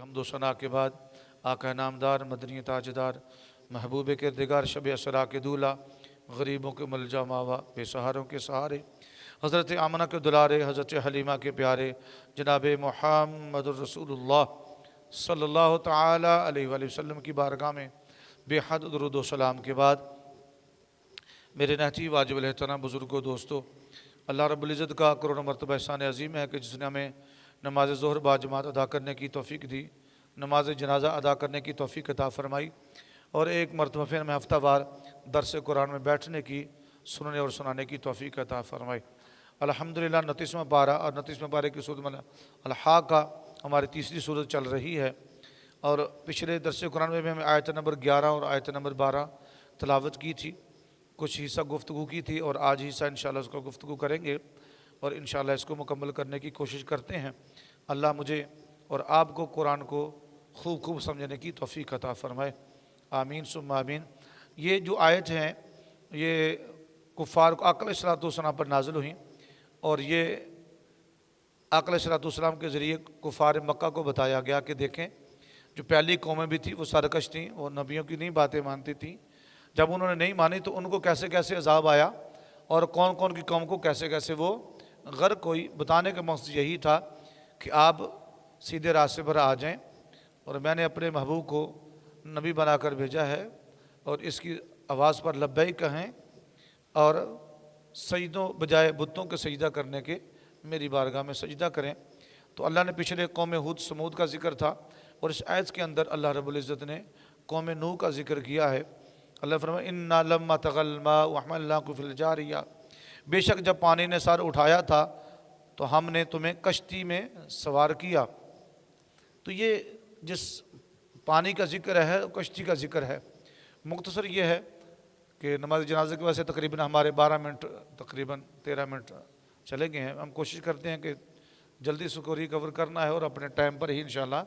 حمد و ثنا کے بعد آقا نامدار مدنی تاجدار محبوب کردگار شب اسرا کے دولہ غریبوں کے ملجا ماوا بے سہاروں کے سہارے حضرت آمنہ کے دلارے حضرت حلیمہ کے پیارے جناب محمد الرسول اللہ صلی اللہ تعالی علیہ وآلہ وسلم کی بارگاہ میں بے حد درود و سلام کے بعد میرے نہجی واجب الاحترام بزرگوں دوستو، اللہ رب العزت کا کروڑوں مرتبہ احسان عظیم ہے کہ جس نے ہمیں نماز ظہر باجماعت ادا کرنے کی توفیق دی، نماز جنازہ ادا کرنے کی توفیق عطا فرمائی، اور ایک مرتبہ پھر ہمیں ہفتہ وار درس قرآن میں بیٹھنے کی، سننے اور سنانے کی توفیق عطا فرمائی۔ الحمدللہ 29واں پارہ اور 29واں پارے کی سورۃ الحاقہ ہماری تیسری سورت چل رہی ہے، اور پچھلے درس قرآن میں بھی ہمیں آیت نمبر 11 اور آیت نمبر 12 تلاوت کی تھی، کچھ حصہ گفتگو کی تھی، اور آج حصہ انشاءاللہ اس کو گفتگو کریں گے، اور انشاءاللہ اس کو مکمل کرنے کی کوشش کرتے ہیں۔ اللہ مجھے اور آپ کو قرآن کو خوب خوب سمجھنے کی توفیق عطا فرمائے، آمین ثم آمین۔ یہ جو آیت ہیں یہ کفار کو آقا علیہ السلام پر نازل ہوئیں، اور یہ آقا علیہ السلام کے ذریعے کفار مکہ کو بتایا گیا کہ دیکھیں جو پہلی قومیں بھی تھیں وہ سرکش تھیں، وہ نبیوں کی نہیں باتیں مانتی تھیں، جب انہوں نے نہیں مانی تو ان کو کیسے کیسے عذاب آیا، اور کون کون کی قوم کو کیسے کیسے وہ غرق ہوئی۔ بتانے کا مقصد یہی تھا کہ آپ سیدھے راستے پر آ جائیں، اور میں نے اپنے محبوب کو نبی بنا کر بھیجا ہے، اور اس کی آواز پر لبیک کہیں، اور سجدوں بجائے بتوں کے سجدہ کرنے کے میری بارگاہ میں سجدہ کریں۔ تو اللہ نے پچھلے قوم ہود سمود کا ذکر تھا، اور اس آیت کے اندر اللہ رب العزت نے قوم نوح کا ذکر کیا ہے۔ اللہ فرمائے اِنَّا لَمَّا طَغَى الْمَاءُ وَحَمَلْنَاكُمْ فِي الْجَارِيَّةِ، بے شک جب پانی نے سر اٹھایا تھا تو ہم نے تمہیں کشتی میں سوار کیا۔ تو یہ جس پانی کا ذکر ہے کشتی کا ذکر ہے۔ مختصر یہ ہے کہ نماز جنازہ کی وجہ سے تقریباً ہمارے 12 منٹ تقریباً 13 منٹ چلے گئے ہیں، ہم کوشش کرتے ہیں کہ جلدی اس کو ریکور کرنا ہے، اور اپنے ٹائم پر ہی انشاءاللہ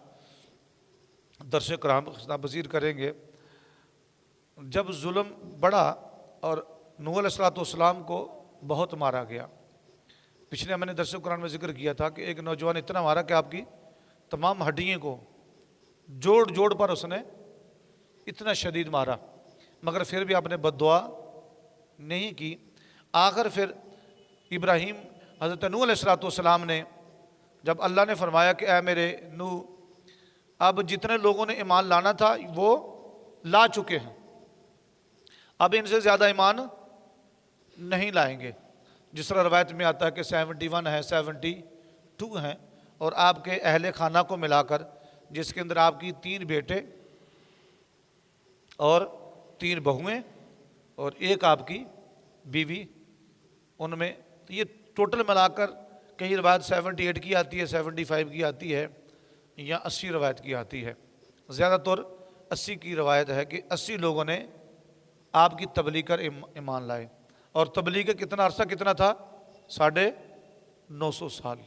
درس قرآن پذیر کریں گے۔ جب ظلم بڑھا اور نوح علیہ السلام کو بہت مارا گیا، پچھلے میں نے درس قرآن میں ذکر کیا تھا کہ ایک نوجوان اتنا مارا کہ آپ کی تمام ہڈیوں کو جوڑ جوڑ پر اس نے اتنا شدید مارا، مگر پھر بھی آپ نے بد دعا نہیں کی۔ آخر پھر ابراہیم حضرت نوح علیہ السلام نے جب اللہ نے فرمایا کہ اے میرے نوح، اب جتنے لوگوں نے ایمان لانا تھا وہ لا چکے ہیں، اب ان سے زیادہ ایمان نہیں لائیں گے، جس طرح روایت میں آتا ہے کہ 71 ہے 72 ہیں، اور آپ کے اہل خانہ کو ملا کر جس کے اندر آپ کی 3 بیٹے اور 3 بہویں اور ایک آپ کی بیوی، ان میں یہ ٹوٹل ملا کر کئی روایت 78 کی آتی ہے، 75 کی آتی ہے، یا 80 روایت کی آتی ہے، زیادہ تر 80 کی روایت ہے کہ 80 لوگوں نے آپ کی تبلیغ کر ایمان لائے، اور تبلیغ کا کتنا عرصہ کتنا تھا؟ 950 سال۔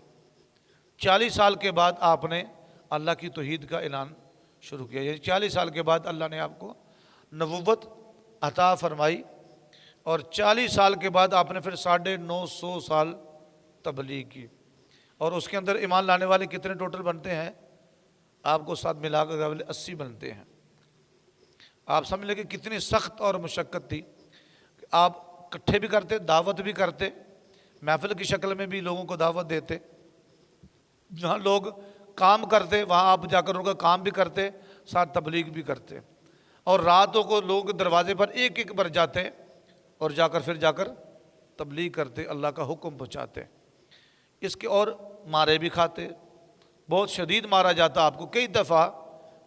40 سال کے بعد آپ نے اللہ کی توحید کا اعلان شروع کیا، یعنی 40 سال کے بعد اللہ نے آپ کو نبوت عطا فرمائی، اور 40 سال کے بعد آپ نے پھر 950 سال تبلیغ کی، اور اس کے اندر ایمان لانے والے کتنے ٹوٹل بنتے ہیں؟ آپ کو ساتھ ملا کر 80 بنتے ہیں۔ آپ سمجھ لیں کہ کتنی سخت اور مشقت تھی، آپ اکٹھے بھی کرتے، دعوت بھی کرتے، محفل کی شکل میں بھی لوگوں کو دعوت دیتے، جہاں لوگ کام کرتے وہاں آپ جا کر ان کا کام بھی کرتے، ساتھ تبلیغ بھی کرتے، اور راتوں کو لوگوں کے دروازے پر ایک ایک بار جاتے اور جا کر تبلیغ کرتے، اللہ کا حکم پہنچاتے۔ اس کے اور مارے بھی کھاتے، بہت شدید مارا جاتا، آپ کو کئی دفعہ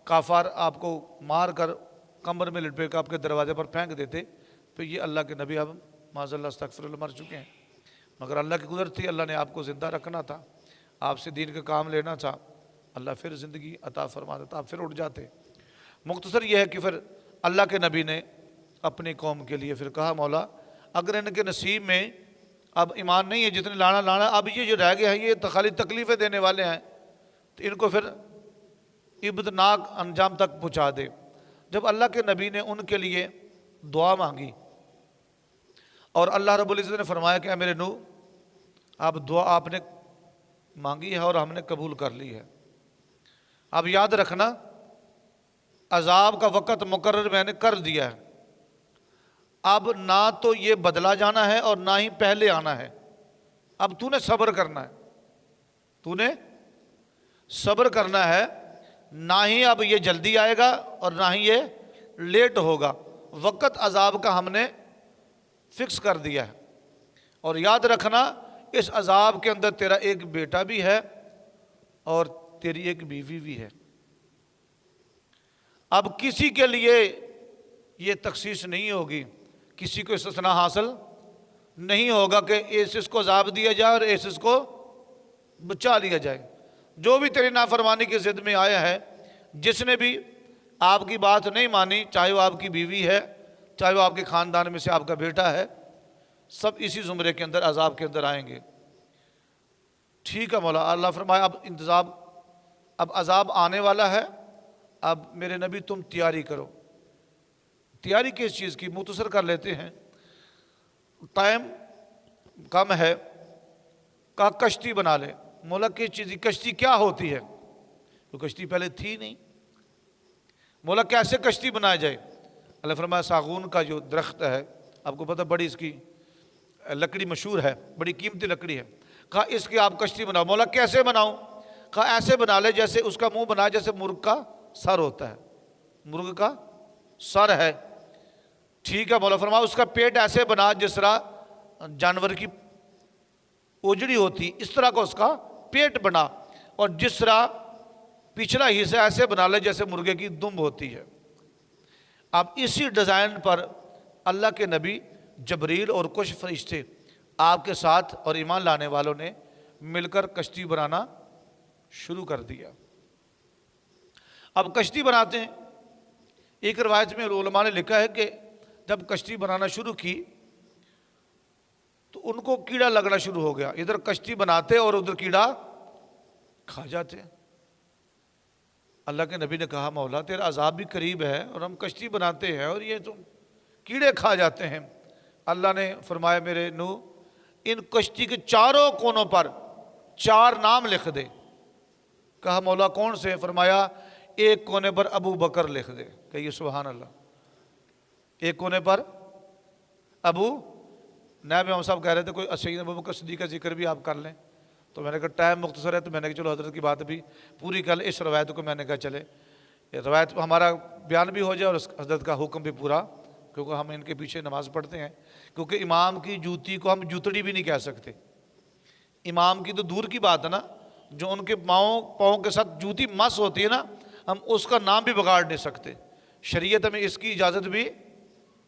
کافر آپ کو مار کر کمر میں لپیٹ کر آپ کے دروازے پر پھینک دیتے، تو یہ اللہ کے نبی اب معاذ اللہ استغفر اللہ مر چکے ہیں، مگر اللہ کی قدرت تھی، اللہ نے آپ کو زندہ رکھنا تھا، آپ سے دین کا کام لینا تھا، اللہ پھر زندگی عطا فرما دیتا، آپ پھر اٹھ جاتے۔ مختصر یہ ہے کہ پھر اللہ کے نبی نے اپنی قوم کے لیے پھر کہا مولا اگر ان کے نصیب میں اب ایمان نہیں ہے، جتنے لانا اب یہ جو رہ گئے ہیں یہ خالی تکلیفیں دینے والے ہیں، تو ان کو پھر عبرتناک انجام تک پہنچا دے۔ جب اللہ کے نبی نے ان کے لیے دعا مانگی، اور اللہ رب العزت نے فرمایا کہ اے میرے نوح، آپ دعا آپ نے مانگی ہے اور ہم نے قبول کر لی ہے، اب یاد رکھنا عذاب کا وقت مقرر میں نے کر دیا ہے، اب نہ تو یہ بدلا جانا ہے اور نہ ہی پہلے آنا ہے، اب تو نے صبر کرنا ہے، تو نے صبر کرنا ہے، نہ ہی اب یہ جلدی آئے گا اور نہ ہی یہ لیٹ ہوگا، وقت عذاب کا ہم نے فکس کر دیا ہے۔ اور یاد رکھنا اس عذاب کے اندر تیرا ایک بیٹا بھی ہے اور تیری ایک بیوی بھی ہے۔ اب کسی کے لیے یہ تخصیص نہیں ہوگی، کسی کو استثناء حاصل نہیں ہوگا کہ اس کو عذاب دیا جائے اور اس کو بچا لیا جائے۔ جو بھی تیری نافرمانی کی ضد میں آیا ہے، جس نے بھی آپ کی بات نہیں مانی، چاہے وہ آپ کی بیوی ہے، چاہے وہ آپ کے خاندان میں سے آپ کا بیٹا ہے، سب اسی زمرے کے اندر عذاب کے اندر آئیں گے۔ ٹھیک ہے مولا، اللہ فرمایا اب انتظام، اب عذاب آنے والا ہے، اب میرے نبی تم تیاری کرو۔ تیاری کس چیز کی؟ مختصر کر لیتے ہیں، ٹائم کم ہے، کہا کشتی بنا لے۔ مولا کس چیز کی کشتی؟ کیا ہوتی ہے؟ تو کشتی پہلے تھی نہیں، مولا کیسے کشتی بنایا جائے؟ اللہ فرمایا ساغون کا جو درخت ہے، آپ کو پتہ بڑی اس کی لکڑی مشہور ہے، بڑی قیمتی لکڑی ہے، کہا اس کی آپ کشتی بناؤ۔ مولا کیسے بناؤں؟ کہا ایسے بنا لے جیسے اس کا منہ بنا جیسے مرغ کا سر ہوتا ہے، مرغ کا سر ہے۔ ٹھیک ہے مولا فرمایا اس کا پیٹ ایسے بنا جس طرح جانور کی اوجڑی ہوتی، اس طرح کا اس کا پیٹ بنا، اور جس طرح پچھلا حصہ ایسے بنا لے جیسے مرغے کی دم ہوتی ہے۔ اب اسی ڈیزائن پر اللہ کے نبی جبریل اور کچھ فرشتے آپ کے ساتھ اور ایمان لانے والوں نے مل کر کشتی بنانا شروع کر دیا۔ اب کشتی بناتے ہیں، ایک روایت میں علماء نے لکھا ہے کہ جب کشتی بنانا شروع کی تو ان کو کیڑا لگنا شروع ہو گیا، ادھر کشتی بناتے اور ادھر کیڑا کھا جاتے۔ اللہ کے نبی نے کہا مولا تیرا عذاب بھی قریب ہے اور ہم کشتی بناتے ہیں اور یہ تو کیڑے کھا جاتے ہیں۔ اللہ نے فرمایا میرے نو ان کشتی کے چاروں کونوں پر 4 نام لکھ دے۔ کہا مولا کون سے؟ فرمایا ایک کونے پر ابو بکر لکھ دے۔ کہیے سبحان اللہ۔ ایک کونے پر ابو، نائب امام صاحب کہہ رہے تھے کوئی سیدنا ابو بکر صدیق کا ذکر بھی آپ کر لیں، تو میں نے کہا ٹائم مختصر ہے، تو میں نے کہا چلو حضرت کی بات بھی پوری کر لیں، اس روایت کو میں نے کہا چلے یہ روایت ہمارا بیان بھی ہو جائے اور اس حضرت کا حکم بھی پورا، کیونکہ ہم ان کے پیچھے نماز پڑھتے ہیں، کیونکہ امام کی جوتی کو ہم جوتڑی بھی نہیں کہہ سکتے۔ امام کی تو دور کی بات ہے نا، جو ان کے پاؤں کے ساتھ جوتی مس ہوتی ہے نا، ہم اس کا نام بھی بگاڑ نہیں سکتے، شریعت ہمیں اس کی اجازت بھی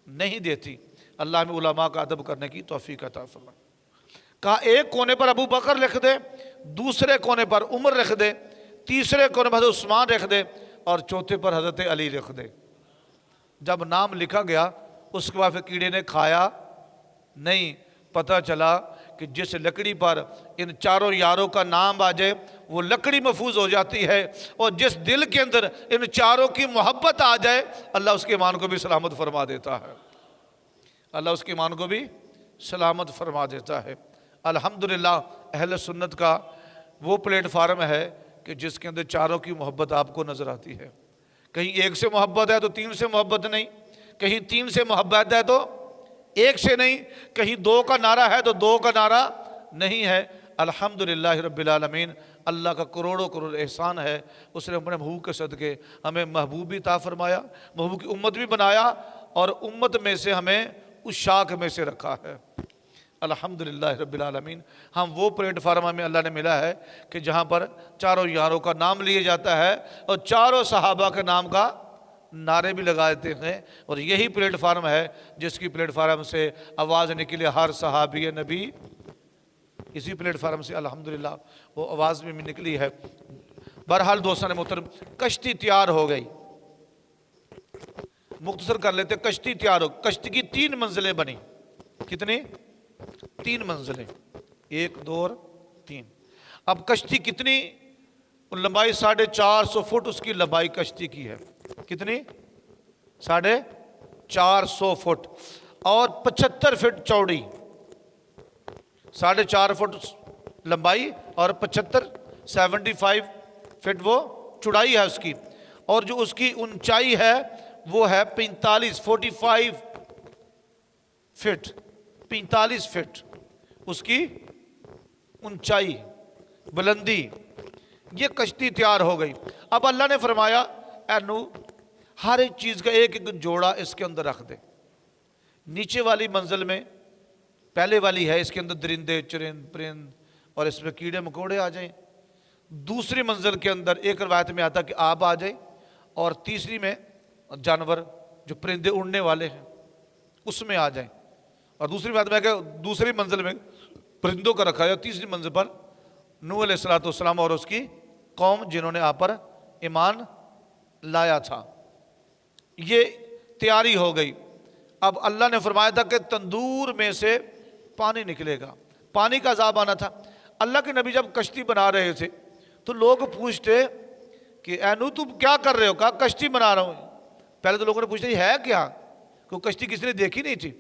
نہیں دیتی۔ اللہ ہمیں علماء کا ادب کرنے کی توفیق عطا فرمائے۔ کہا ایک کونے پر ابو بکر لکھ دے، دوسرے کونے پر عمر لکھ دے، تیسرے کونے پر حضرت عثمان لکھ دے اور چوتھے پر حضرت علی لکھ دے۔ جب نام لکھا گیا اس کے بعد پھر کیڑے نے کھایا نہیں، پتہ چلا کہ جس لکڑی پر ان چاروں یاروں کا نام آ جائے وہ لکڑی محفوظ ہو جاتی ہے، اور جس دل کے اندر ان چاروں کی محبت آ جائے اللہ اس کے ایمان کو بھی سلامت فرما دیتا ہے، اللہ اس کے ایمان کو بھی سلامت فرما دیتا ہے۔ الحمدللہ اہل سنت کا وہ پلیٹ فارم ہے کہ جس کے اندر چاروں کی محبت آپ کو نظر آتی ہے۔ کہیں ایک سے محبت ہے تو 3 سے محبت نہیں، کہیں 3 سے محبت ہے تو 1 سے نہیں، کہیں 2 کا نعرہ ہے تو 2 کا نعرہ نہیں ہے۔ الحمدللہ رب العالمین، اللہ کا کروڑوں کروڑ احسان ہے، اس نے اپنے محبوب کے صدقے ہمیں محبوب بھی عطا فرمایا، محبوب کی امت بھی بنایا، اور امت میں سے ہمیں اس شاخ میں سے رکھا ہے۔ الحمدللہ رب العالمین، ہم وہ پلیٹ فارم ہمیں اللہ نے ملا ہے کہ جہاں پر چاروں یاروں کا نام لیا جاتا ہے اور چاروں صحابہ کے نام کا نعرے بھی لگا دیتے ہیں، اور یہی پلیٹ فارم ہے جس کی پلیٹ فارم سے آواز نکلے ہر صحابی نبی، اسی پلیٹ فارم سے الحمدللہ وہ آواز بھی نکلی ہے۔ بہرحال دوستان محترم، کشتی تیار ہو گئی، مختصر کر لیتے، کشتی تیار ہو، کشتی کی 3 منزلیں بنی۔ کتنی؟ 3 منزلیں، 1 2 اور 3۔ اب کشتی کتنی لمبائی؟ 450 فٹ اس کی لمبائی کشتی کی ہے۔ کتنی؟ 450 فٹ، اور 75 فٹ چوڑی، 4.5 فٹ لمبائی اور 75 فٹ وہ چوڑائی ہے اس کی، اور جو اس کی اونچائی ہے وہ ہے 45 فٹ، 45 فٹ اس کی اونچائی، بلندی۔ یہ کشتی تیار ہو گئی۔ اب اللہ نے فرمایا اے نوح ہر ایک چیز کا ایک ایک جوڑا اس کے اندر رکھ دے۔ نیچے والی منزل میں پہلے والی ہے، اس کے اندر درندے چرند پرند اور اس میں کیڑے مکوڑے آ جائیں۔ دوسری منزل کے اندر ایک روایت میں آتا کہ آب آ جائے، اور تیسری میں جانور جو پرندے اڑنے والے ہیں اس میں آ جائیں، اور دوسری بات میں کہ دوسری منزل میں پرندوں کا رکھا ہے، اور تیسری منزل پر نوح علیہ السلام اور اس کی قوم جنہوں نے آپ پر ایمان لایا تھا۔ یہ تیاری ہو گئی۔ اب اللہ نے فرمایا تھا کہ تندور میں سے پانی نکلے گا، پانی کا عذاب آنا تھا۔ اللہ کے نبی جب کشتی بنا رہے تھے تو لوگ پوچھتے کہ اے نوح تم کیا کر رہے ہو؟ کہا کشتی بنا رہا ہوں۔ پہلے تو لوگوں نے پوچھا یہ ہے کیا، کہ کشتی کسی نے دیکھی نہیں تھی،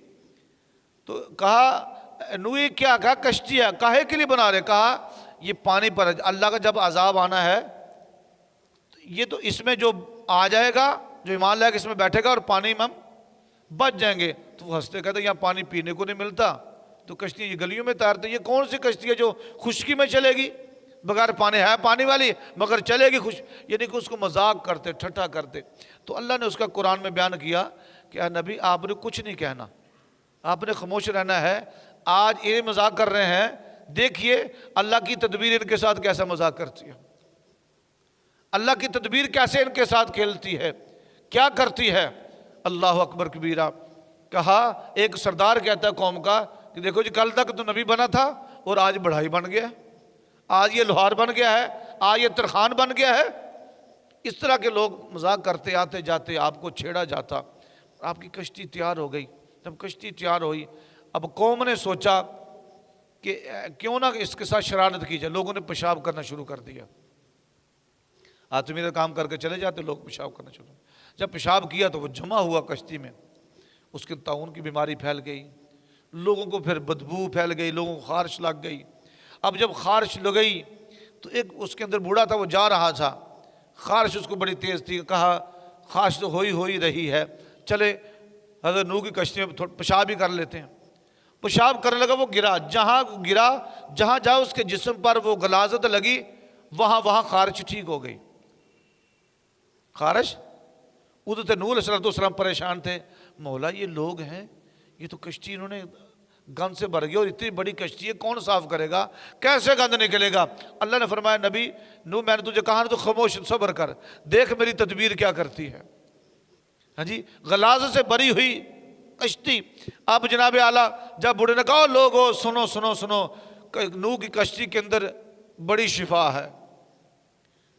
تو کہا نوح یہ کیا؟ کہا کشتی ہے۔ کاہے کے لیے بنا رہے؟ کہا یہ پانی پر اللہ کا جب عذاب آنا ہے یہ تو اس میں جو آ جائے گا، جو ایمان لائے گا اس میں بیٹھے گا اور پانی میں ہم بچ جائیں گے۔ تو وہ ہنستے کہتے یہاں پانی پینے کو نہیں ملتا تو کشتی یہ گلیوں میں تیرتے، یہ کون سی کشتی ہے جو خشکی میں چلے گی بغیر پانی؟ ہے پانی والی مگر چلے گی یعنی کہ اس کو مذاق کرتے، ٹھٹھا کرتے۔ تو اللہ نے اس کا قرآن میں بیان کیا کہ اے نبی آپ نے کچھ نہیں کہنا، آپ نے خاموش رہنا ہے۔ آج یہ مذاق کر رہے ہیں، دیکھیے اللہ کی تدبیر ان کے ساتھ کیسا مذاق کرتی ہے، اللہ کی تدبیر کیسے ان کے ساتھ کھیلتی ہے، کیا کرتی ہے۔ اللہ اکبر کبیرہ۔ کہا ایک سردار کہتا ہے قوم کا کہ دیکھو جی کل تک تو نبی بنا تھا اور آج بڑھائی بن گیا ہے، آج یہ لوہار بن گیا ہے، آج یہ ترخان بن گیا ہے۔ اس طرح کے لوگ مذاق کرتے آتے جاتے، آپ کو چھیڑا جاتا۔ آپ کی کشتی تیار ہو گئی۔ جب کشتی تیار ہوئی اب قوم نے سوچا کہ کیوں نہ اس کے ساتھ شرارت کی جائے۔ لوگوں نے پیشاب کرنا شروع کر دیا۔ آج میرا کام کر کے چلے جاتے، لوگ پیشاب کرنا شروع۔ جب پیشاب کیا تو وہ جمع ہوا کشتی میں، اس کے طاعون کی بیماری پھیل گئی، لوگوں کو پھر بدبو پھیل گئی، لوگوں کو خارش لگ گئی۔ اب جب خارش لگ گئی تو ایک اس کے اندر بوڑھا تھا، وہ جا رہا تھا، خارش اس کو بڑی تیز تھی۔ کہا خارش تو ہوئی رہی ہے، چلے حضرت نوح کی کشتی میں پیشاب ہی کر لیتے ہیں۔ پیشاب کرنے لگا، وہ گرا، جہاں جہاں اس کے جسم پر وہ غلاظت لگی وہاں خارش ٹھیک ہو گئی۔ خارش ادھر سے نوح علیہ السلام پریشان تھے، مولا یہ لوگ ہیں، یہ تو کشتی انہوں نے گند سے بھر گئی، اور اتنی بڑی کشتی ہے کون صاف کرے گا، کیسے گند نکلے گا؟ اللہ نے فرمایا نبی نوح میں نے تجھے کہا نا تو خاموش صبر کر، دیکھ میری تدبیر کیا کرتی ہے۔ ہاں جی، غلاظت سے بھری ہوئی کشتی۔ اب جناب اعلیٰ جب بوڑھے نے کہا لوگو سنو سنو سنو، نوح کی کشتی کے اندر بڑی شفا ہے،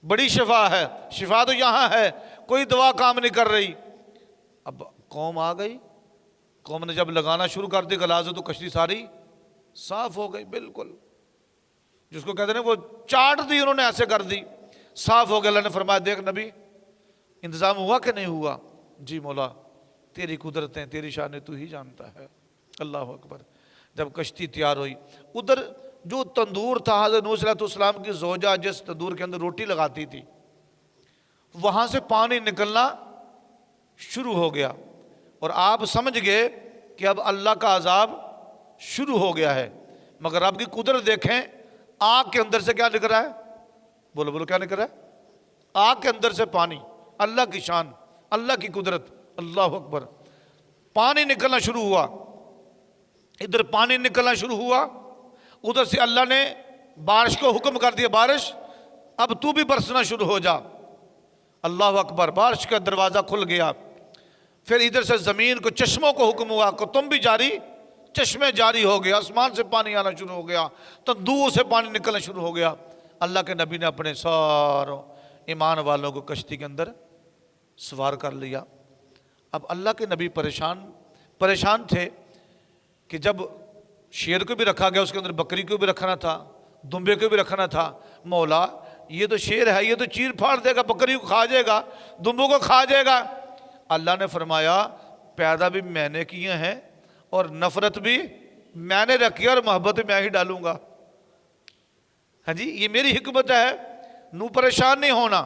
بڑی شفا ہے، شفا تو یہاں ہے، کوئی دوا کام نہیں کر رہی۔ اب قوم آ گئی، قوم نے جب لگانا شروع کر دی غلاظت تو کشتی ساری صاف ہو گئی، بالکل جس کو کہتے ہیں وہ چاٹ دی، انہوں نے ایسے کر دی، صاف ہو گیا۔ اللہ نے فرمایا دیکھ نبی انتظام ہوا کہ نہیں ہوا؟ جی مولا تیری قدرتیں، تیری شان تو ہی جانتا ہے۔ اللہ اکبر۔ جب کشتی تیار ہوئی، ادھر جو تندور تھا حضرت نوح علیہ السلام کی زوجہ جس تندور کے اندر روٹی لگاتی تھی، وہاں سے پانی نکلنا شروع ہو گیا، اور آپ سمجھ گئے کہ اب اللہ کا عذاب شروع ہو گیا ہے۔ مگر آپ کی قدرت دیکھیں، آگ کے اندر سے کیا نکل رہا ہے؟ بولو بولو کیا نکل رہا ہے؟ آگ کے اندر سے پانی۔ اللہ کی شان، اللہ کی قدرت، اللہ اکبر۔ پانی نکلنا شروع ہوا، ادھر پانی نکلنا شروع ہوا، ادھر سے اللہ نے بارش کو حکم کر دیا، بارش اب تو بھی برسنا شروع ہو جا۔ اللہ اکبر، بارش کا دروازہ کھل گیا۔ پھر ادھر سے زمین کو، چشموں کو حکم ہوا کہ تم بھی جاری، چشمے جاری ہو گیا، آسمان سے پانی آنا شروع ہو گیا، تندور سے پانی نکلنا شروع ہو گیا۔ اللہ کے نبی نے اپنے ساروں ایمان والوں کو کشتی کے اندر سوار کر لیا۔ اب اللہ کے نبی پریشان تھے کہ جب شیر کو بھی رکھا گیا، اس کے اندر بکری کو بھی رکھنا تھا، دمبے کو بھی رکھنا تھا۔ مولا یہ تو شیر ہے، یہ تو چیر پھاڑ دے گا، بکری کو کھا جائے گا، دمبوں کو کھا جائے گا۔ اللہ نے فرمایا پیدا بھی میں نے کیے ہیں اور نفرت بھی میں نے رکھی اور محبت میں ہی ڈالوں گا۔ ہاں جی، یہ میری حکمت ہے۔ نو پریشان نہیں ہونا،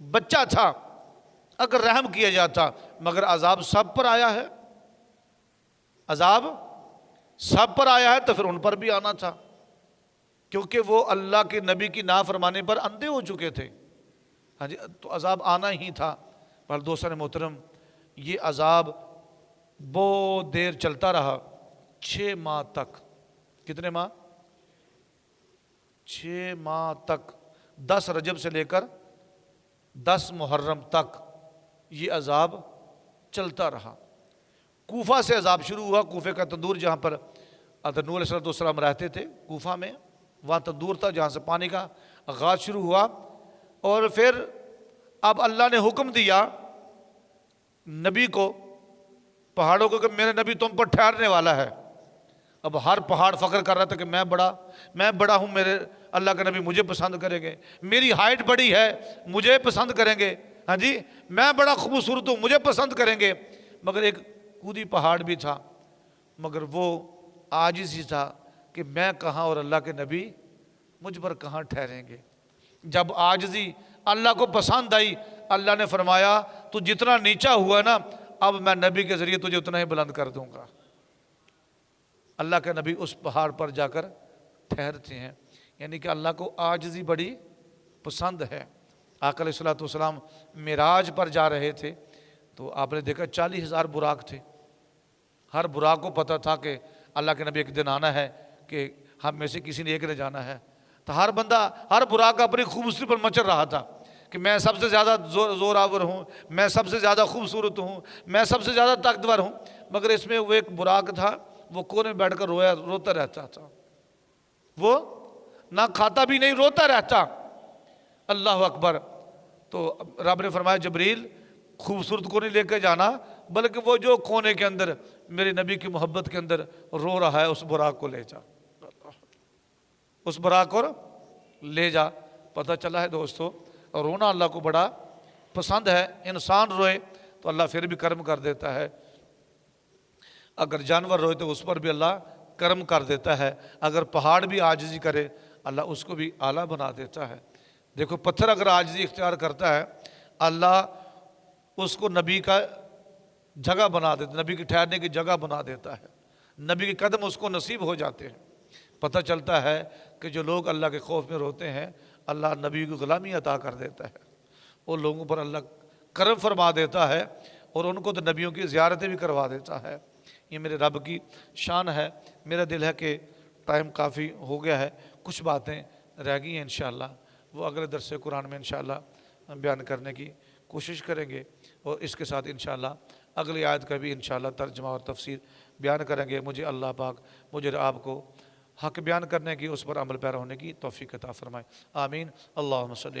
بچہ تھا، اگر رحم کیا جاتا، مگر عذاب سب پر آیا ہے، عذاب سب پر آیا ہے تو پھر ان پر بھی آنا تھا، کیونکہ وہ اللہ کے نبی کی نافرمانی پر اندھے ہو چکے تھے۔ ہاں جی، تو عذاب آنا ہی تھا۔ پر دوستان محترم، یہ عذاب بہت دیر چلتا رہا، 6 ماہ تک۔ کتنے ماہ؟ 6 ماہ تک، 10 رجب سے لے کر 10 محرم تک یہ عذاب چلتا رہا۔ کوفہ سے عذاب شروع ہوا، کوفے کا تندور جہاں پر حضرت نوح علیہ السلام رہتے تھے، کوفہ میں، وہاں تندور تھا جہاں سے پانی کا آغاز شروع ہوا۔ اور پھر اب اللہ نے حکم دیا نبی کو، پہاڑوں کو، کہ میرے نبی تم پر ٹھہرنے والا ہے۔ اب ہر پہاڑ فخر کر رہا تھا کہ میں بڑا ہوں، میرے اللہ کے نبی مجھے پسند کریں گے، میری ہائٹ بڑی ہے مجھے پسند کریں گے، ہاں جی، میں بڑا خوبصورت ہوں مجھے پسند کریں گے۔ مگر ایک کودی پہاڑ بھی تھا، مگر وہ عاجز ہی تھا کہ میں کہاں اور اللہ کے نبی مجھ پر کہاں ٹھہریں گے۔ جب عاجزی اللہ کو پسند آئی، اللہ نے فرمایا تو جتنا نیچا ہوا نا، اب میں نبی کے ذریعے تجھے اتنا ہی بلند کر دوں گا۔ اللہ کے نبی اس پہاڑ پر جا کر ٹھہرتے ہیں، یعنی کہ اللہ کو عاجزی بڑی پسند ہے۔ آقا علیہ السلام معراج پر جا رہے تھے تو آپ نے دیکھا 40,000 براق تھے۔ ہر براق کو پتہ تھا کہ اللہ کے نبی ایک دن آنا ہے، کہ ہم میں سے کسی نے ایک نے جانا ہے۔ تو ہر بندہ، ہر براق اپنی خوبصورتی پر مچل رہا تھا کہ میں سب سے زیادہ زور آور ہوں، میں سب سے زیادہ خوبصورت ہوں، میں سب سے زیادہ طاقتور ہوں۔ مگر اس میں وہ ایک براق تھا، وہ کونے میں بیٹھ کر روتا رہتا تھا، وہ نہ کھاتا بھی نہیں، روتا رہتا۔ اللہ اکبر۔ تو رب نے فرمایا جبریل خوبصورت کو نہیں لے کے جانا، بلکہ وہ جو کونے کے اندر میرے نبی کی محبت کے اندر رو رہا ہے اس براق کو لے جا، اس براق کو لے جا۔ پتہ چلا ہے دوستو، رونا اللہ کو بڑا پسند ہے۔ انسان روئے تو اللہ پھر بھی کرم کر دیتا ہے، اگر جانور روئے تو اس پر بھی اللہ کرم کر دیتا ہے، اگر پہاڑ بھی عاجزی کرے اللہ اس کو بھی اعلیٰ بنا دیتا ہے۔ دیکھو پتھر اگر عاجزی اختیار کرتا ہے، اللہ اس کو نبی کا جگہ بنا دیتا ہے، نبی کی ٹھہرنے کی جگہ بنا دیتا ہے، نبی کے قدم اس کو نصیب ہو جاتے ہیں۔ پتہ چلتا ہے کہ جو لوگ اللہ کے خوف میں روتے ہیں، اللہ نبی کو غلامی عطا کر دیتا ہے، ان لوگوں پر اللہ کرم فرما دیتا ہے، اور ان کو تو نبیوں کی زیارتیں بھی کروا دیتا ہے۔ یہ میرے رب کی شان ہے۔ میرا دل ہے کہ ٹائم کافی ہو گیا ہے، کچھ باتیں رہ گئی ہیں، انشاءاللہ وہ اگلے درس قرآن میں انشاءاللہ بیان کرنے کی کوشش کریں گے، اور اس کے ساتھ انشاءاللہ اگلی آیت کا بھی انشاءاللہ ترجمہ اور تفسیر بیان کریں گے۔ مجھے اللہ پاک مجھے آپ کو حق بیان کرنے کی، اس پر عمل پیرا ہونے کی توفیق عطا فرمائے، آمین۔ اللہم صلی